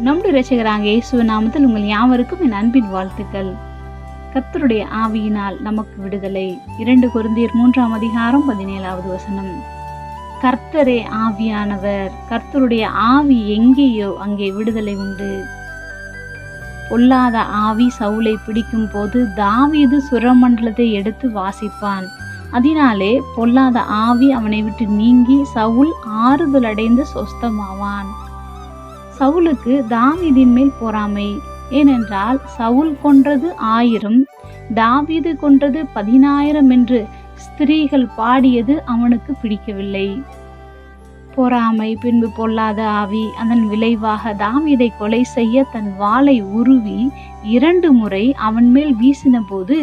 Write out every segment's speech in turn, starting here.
நம்முடைய இரட்சகராக இயேசுவின் நாமத்தில் உங்கள் யாவருக்கும் என் அன்பின் வாழ்த்துக்கள். கர்த்தருடைய ஆவியினால் நமக்கு விடுதலை. 2 கொரிந்தியர் 3:17 கர்த்தரே ஆவியானவர். கர்த்தருடைய ஆவி எங்கேயோ அங்கே விடுதலை உண்டு. பொல்லாத ஆவி சவுலை பிடிக்கும் போது தாவீது சுரமண்டலத்தை எடுத்து வாசிப்பான். அதனாலே பொல்லாத ஆவி அவனை விட்டு நீங்கி சவுல் ஆறுதல் அடைந்து சொஸ்தமாவான். சவுலுக்கு தாவீதின் மேல் பொறாமை. ஏனென்றால் சவுல் கொன்றது 1000, தாவீது கொன்றது 10,000 என்று ஸ்திரீகள் பாடியது அவனுக்கு பிடிக்கவில்லை. பொறாமை, பின்பு பொல்லாத ஆவி. அதன் விளைவாக தாவீதை கொலை செய்ய தன் வாளை உருவி 2 முறை அவன் மேல் வீசின போது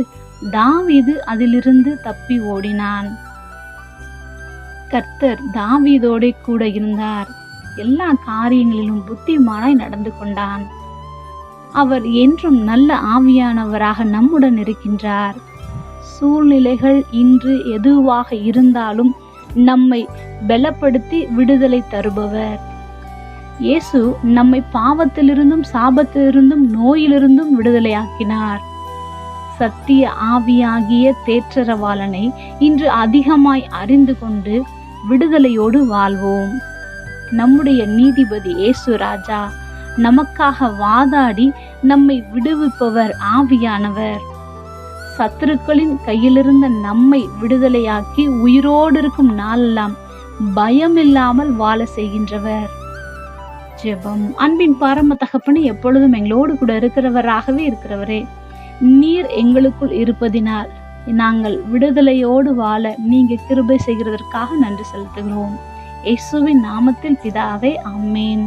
தாவீது அதிலிருந்து தப்பி ஓடினான். கர்த்தர் தாவீதோடு கூட இருந்தார். எல்லா காரியங்களிலும் புத்திமானாய் நடந்து கொண்டான். அவர் என்றும் நல்ல ஆவியானவராக நம்முடன் இருக்கின்றார். சூழ்நிலைகள் இன்று எதுவாக இருந்தாலும் நம்மை பலப்படுத்தி விடுதலை தருபவர். இயேசு நம்மை பாவத்திலிருந்தும் சாபத்திலிருந்தும் நோயிலிருந்தும் விடுதலையாக்கினார். சத்திய ஆவியாகிய தேற்றரவாளனை இன்று அதிகமாய் அறிந்து கொண்டு விடுதலையோடு வாழ்வோம். நம்முடைய நீதிபதி இயேசு ராஜா நமக்காக வாதாடி நம்மை விடுவிப்பவர் ஆவியானவர். சத்துருக்களின் கையிலிருந்த நம்மை விடுதலையாக்கி உயிரோடு இருக்கும் நாளெல்லாம் பயமில்லாமல் வாழ செய்கின்றவர். ஜெபம். அன்பின் பரம தகப்பனே, எப்பொழுதும் எங்களோடு கூட இருக்கிறவராகவே இருக்கிறவரே, நீர் எங்களுக்குள் இருப்பதினால் நாங்கள் விடுதலையோடு வாழ நீங்க கிருபை செய்கிறதற்காக நன்றி செலுத்துகிறோம். இயேசுவின் நாமத்தில் பிதாவே, ஆமென்.